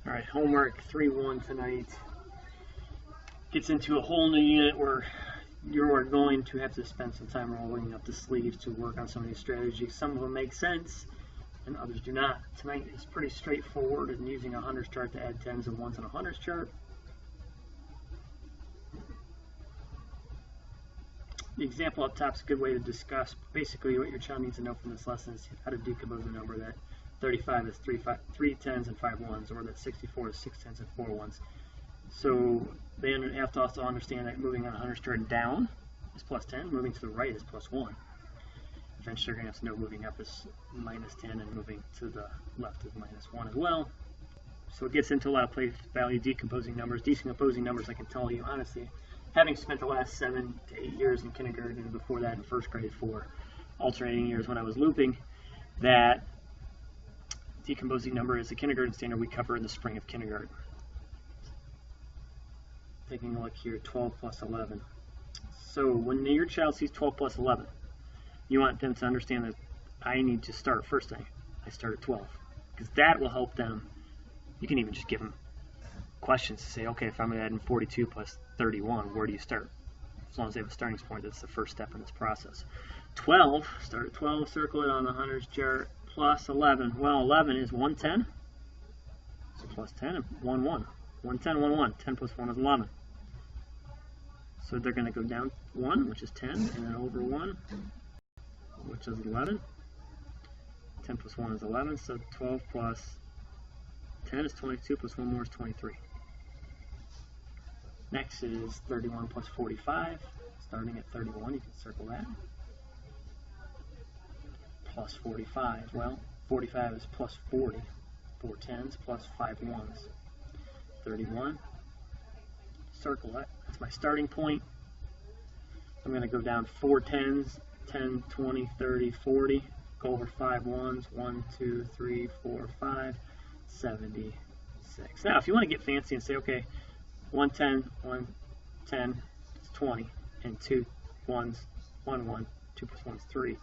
All right, homework 3-1 tonight gets into a whole new unit where you're going to have to spend some time rolling up the sleeves to work on some of these strategies. Some of them make sense and others do not. Tonight is pretty straightforward and using a hundreds chart to add tens and ones on a hundreds chart. The example up top is a good way to discuss basically what your child needs to know from this lesson is how to decompose a number that 35 is 3 tens and 5 ones, or that 64 is 6 tens and 4 ones. So they have to also understand that moving on a 100 chart down is plus 10, moving to the right is plus 1. Eventually they're going to have to know moving up is minus 10 and moving to the left is minus 1 as well. So it gets into a lot of place value decomposing numbers. Decomposing numbers, I can tell you honestly, having spent the last 7 to 8 years in kindergarten and before that in first grade for alternating years when I was looping, that decomposing number is a kindergarten standard we cover in the spring of kindergarten. Taking a look here, 12 plus 11. So when your child sees 12 plus 11, you want them to understand that I need to start first thing. I start at 12 because that will help them. You can even just give them questions to say, okay, if I'm adding 42 plus 31, where do you start? As long as they have a starting point, that's the first step in this process. 12, start at 12, circle it on the hundreds chart, plus 11. Well, 11 is 110, so plus 10 and 1, 1. 110, 1, 1. 10 plus 1 is 11. So they're going to go down 1, which is 10, and then over 1, which is 11. 10 plus 1 is 11, so 12 plus 10 is 22, plus 1 more is 23. Next is 31 plus 45. Starting at 31, you can circle that. Plus 45. Well, 45 is plus 40. 4 tens plus 5 ones. 31. Circle that. That's my starting point. I'm going to go down 4 tens, 10, 20, 30, 40. Go over 5 ones. 1, 2, 3, 4, 5. 76. Now, if you want to get fancy and say, okay, 110, 110 is 20, and 2 ones, 1, 1, 2 plus 1 is 3.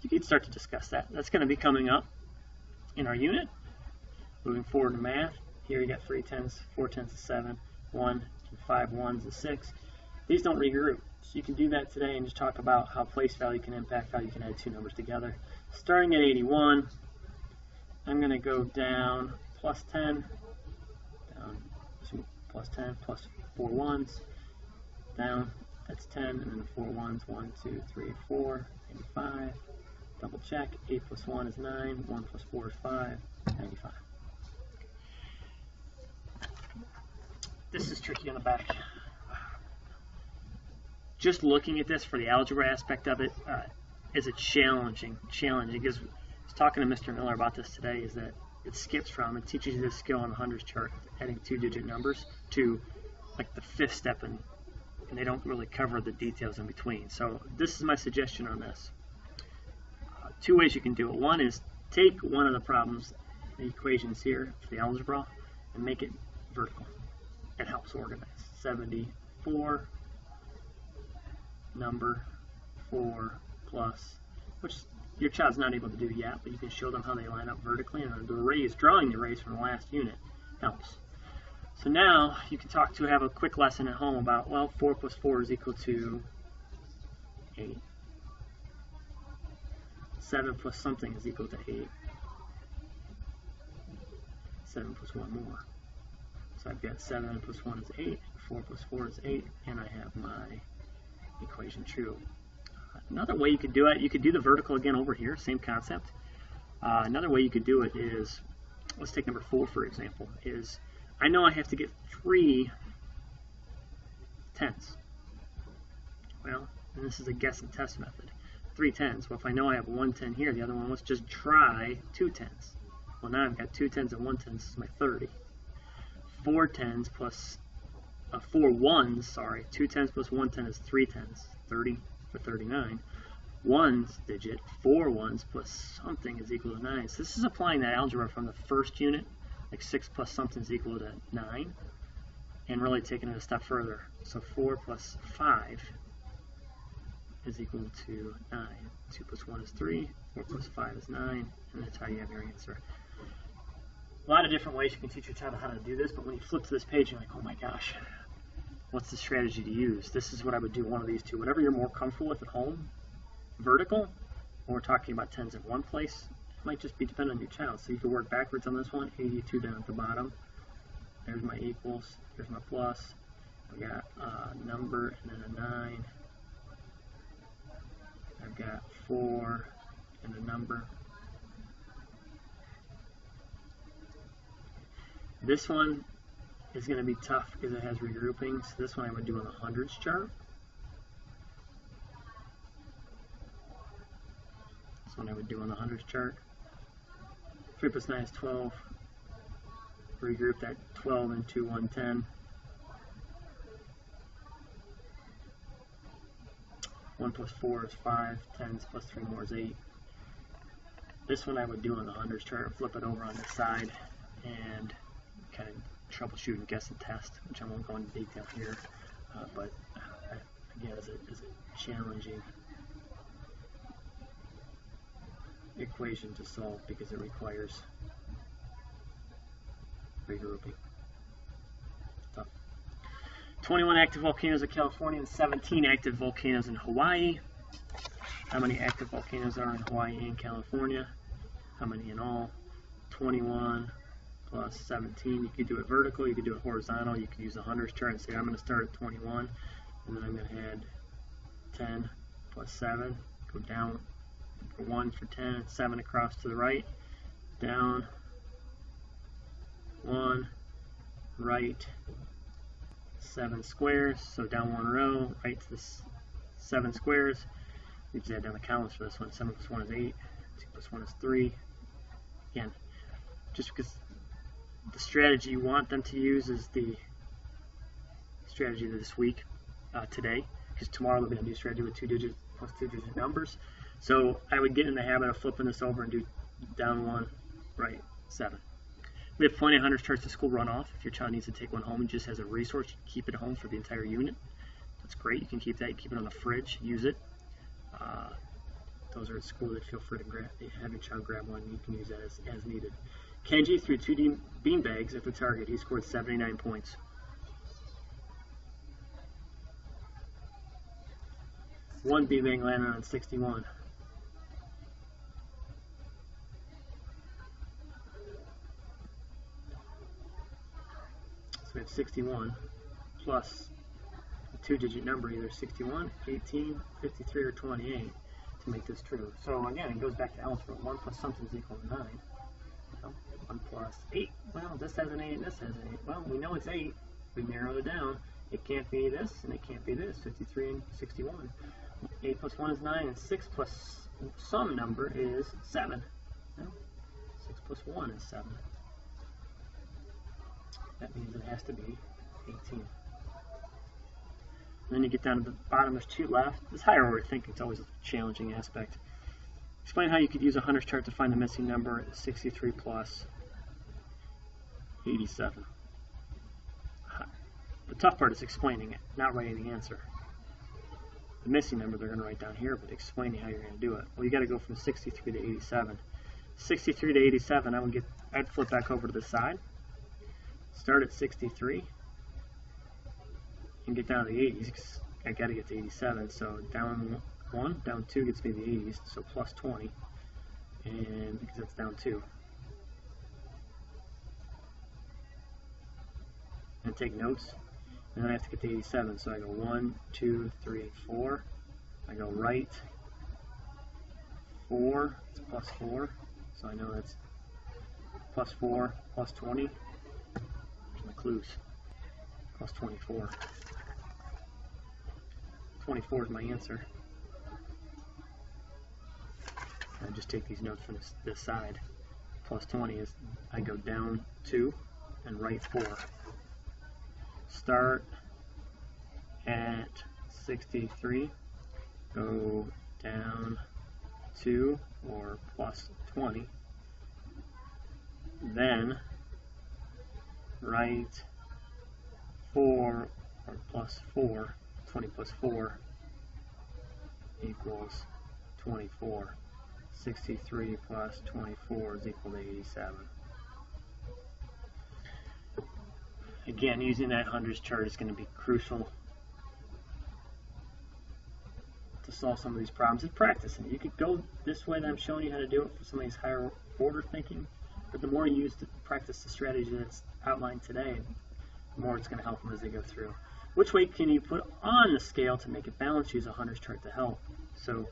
You can start to discuss that. That's going to be coming up in our unit. Moving forward to math, here you got 3 tens, 4 tens is 7, 1 and 5 ones is 6. These don't regroup. So you can do that today and just talk about how place value can impact how you can add two numbers together. Starting at 81, I'm going to go down plus 10, down plus 10, plus 4 ones, down, that's 10, and then 4 ones, 1, 2, 3, 4, 85, double check, 8 plus 1 is 9, 1 plus 4 is 5, 95. This is tricky on the back. Just looking at this for the algebra aspect of it is a challenging because I was talking to Mr. Miller about this today, is that it skips from, it teaches you this skill on the hundreds chart, adding 2-digit numbers, to like the 5th step, and they don't really cover the details in between. So this is my suggestion on this. 2 ways you can do it. One is take one of the problems, the equations here for the algebra, and make it vertical. It helps organize. 74 number 4 plus, which your child's not able to do yet, but you can show them how they line up vertically, and the arrays, drawing the arrays from the last unit helps. So now you can have a quick lesson at home about, well, 4 plus 4 is equal to 8. 7 plus something is equal to 8. 7 plus 1 more. So I've got 7 plus 1 is 8, 4 plus 4 is 8, and I have my equation true. Another way you could do it, you could do the vertical again over here, same concept. Another way you could do it is, let's take number 4 for example, is I know I have to get 3 tens. Well, and this is a guess and test method. 3 tens. Well, if I know I have 1 10 here, the other one, let's just try 2 tens. Well, now I've got 2 tens and 1 tens. This is my 30. 4 tens plus 4 ones, sorry. 2 tens plus 1 10 is 3 tens. 30 for 39. Ones digit, 4 ones plus something is equal to 9. So this is applying that algebra from the first unit, like 6 plus something is equal to 9, and really taking it a step further. So 4 plus 5 is equal to 9. 2 plus 1 is 3, 4 plus 5 is 9, and that's how you have your answer. a lot of different ways you can teach your child how to do this, but when you flip to this page, you're like, oh my gosh, what's the strategy to use? This is what I would do, one of these two. Whatever you're more comfortable with at home, vertical, when we're talking about tens in one place, it might just be dependent on your child. So you can work backwards on this one, 82 down at the bottom. There's my equals, there's my plus. We got a number and then a 9. I've got 4 and a number. This one is going to be tough because it has regroupings. This one I would do on the hundreds chart. This one I would do on the hundreds chart. 3 plus 9 is 12. Regroup that 12 into 110. 1 plus 4 is 5. 10s plus 3 more is 8. This one I would do on the hundreds chart. Flip it over on the side and kind of troubleshoot and guess and test, which I won't go into detail here, but again, is a challenging equation to solve because it requires regrouping. Tough. 21 active volcanoes in California and 17 active volcanoes in Hawaii. How many active volcanoes are in Hawaii and California? How many in all? 21 plus 17. You could do it vertical, you could do it horizontal, you could use a hundreds chart and say I'm going to start at 21 and then I'm going to add 10 plus 7, go down for 1 for 10, 7 across to the right, down, 1, right, 7 squares, so down 1 row, right to the 7 squares. We just add down the columns for this one. 7 plus 1 is 8, 2 plus 1 is 3. Again, just because the strategy you want them to use is the strategy of this week, today, because tomorrow there'll be a new strategy with 2 digits plus 2 digit numbers. So I would get in the habit of flipping this over and do down 1, right 7. We have plenty of hundreds charts to school run off. If your child needs to take one home and just as a resource, keep it home for the entire unit. That's great. You can keep that. You keep it on the fridge. Use it. Those are at school that feel free to have your child grab one. You can use that as needed. Kenji threw 2 bean bags at the target. He scored 79 points. One beanbag landed on 61. So we have 61 plus a 2-digit number, either 61, 18, 53, or 28 to make this true. So again, it goes back to algebra. 1 plus something is equal to 9. Well, 1 plus 8. Well, this has an 8 and this has an 8. Well, we know it's 8. We narrowed it down. It can't be this and it can't be this. 53 and 61. 8 plus 1 is 9, and 6 plus some number is 7. Well, 6 plus 1 is 7. That means it has to be 18. And then you get down to the bottom, there's 2 left. This higher order thinking is always a challenging aspect. Explain how you could use a hundreds chart to find the missing number, 63 plus 87. The tough part is explaining it, not writing the answer. The missing number they're going to write down here, but explaining how you're going to do it. Well, you got to go from 63 to 87. 63 to 87, I'd flip back over to the side. Start at 63 and get down to the 80s. I got to get to 87, so down 1, down 2 gets me the 80s, so plus 20, and because that's down 2. And take notes, and then I have to get to 87, so I go 1, 2, 3, 4. I go right 4, it's plus 4, so I know that's plus 4, plus 20. My clues, plus 24. 24 is my answer. I just take these notes from this side. Plus 20 is, I go down 2 and right 4. Start at 63, go down 2 or plus 20, then write 4 or plus 4, 20 plus 4 equals 24. 63 plus 24 is equal to 87. Again, using that hundreds chart is going to be crucial to solve some of these problems and practicing. You could go this way that I'm showing you how to do it for some of these higher order thinking, but the more you use to practice the strategy that's outlined today, the more it's going to help them as they go through. Which way can you put on the scale to make it balance? Use a hundreds chart to help. So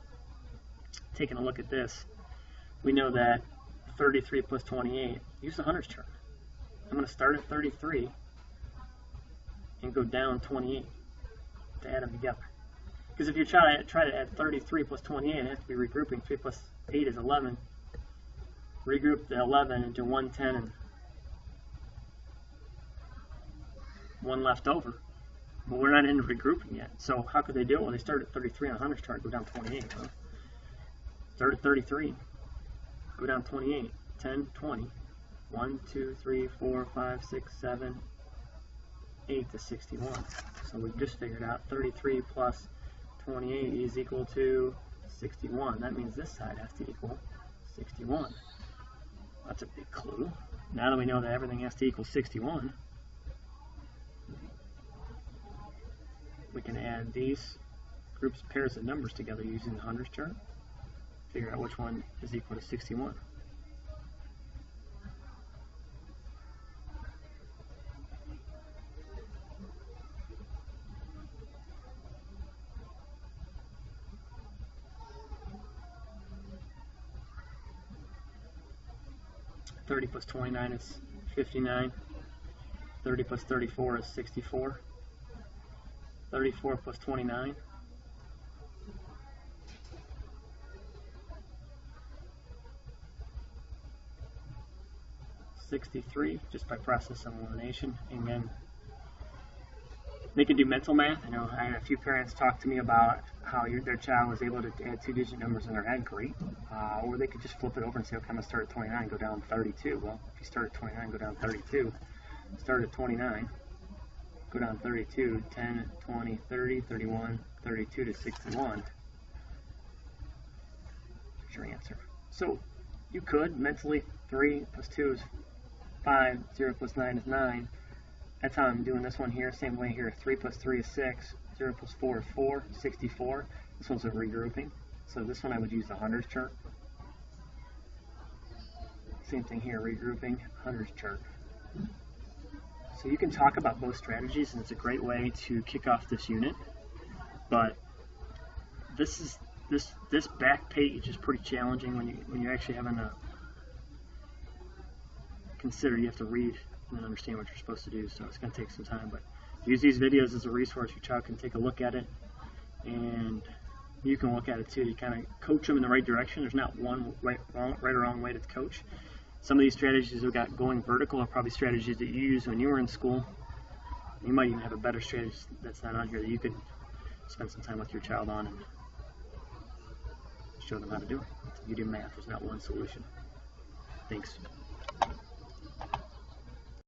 taking a look at this, we know that 33 plus 28, use the hundreds chart. I'm going to start at 33 and go down 28 to add them together. Because if you try to add 33 plus 28, it has to be regrouping. 3 plus 8 is 11. Regroup the 11 into 110 and 1 left over. But we're not in regrouping yet. So how could they do it? Well, they start at 33 on a hundreds chart, go down 28. Huh? Start at 33, go down 28, 10, 20. 1, 2, 3, 4, 5, 6, 7, 8 to 61. So we just figured out 33 plus 28 is equal to 61. That means this side has to equal 61. That's a big clue. Now that we know that everything has to equal 61, we can add these groups, pairs of numbers together using the hundreds chart. Figure out which one is equal to 61. $30 plus 29 is 59. 30 plus 34 is 64. 34 plus 29. 63, just by process of elimination. And then they can do mental math. I know I had a few parents talk to me about how their child was able to add 2-digit numbers in their head. Great. Or they could just flip it over and say, okay, I'm going to start at 29 and go down 32. Well, if you start at 29, go down 32. Start at 29, go down 32, 10, 20, 30, 31, 32 to 61. Here's your answer. So you could mentally, 3 plus 2 is 5, 0 plus 9 is 9. That's how I'm doing this one here. Same way here. 3 plus 3 is 6. 0 plus 4 is 4. 64. This one's a regrouping. So this one I would use the hundreds chart. Same thing here. Regrouping, hundreds chart. So you can talk about both strategies, and it's a great way to kick off this unit. But this back page is pretty challenging when you're actually having to consider. You have to read and then understand what you're supposed to do, so it's going to take some time. But use these videos as a resource. Your child can take a look at it, and you can look at it too to kind of coach them in the right direction. There's not one right or wrong way to coach. Some of these strategies we've got going vertical are probably strategies that you used when you were in school. You might even have a better strategy that's not on here that you could spend some time with your child on and show them how to do it. You do math. There's not one solution. Thanks.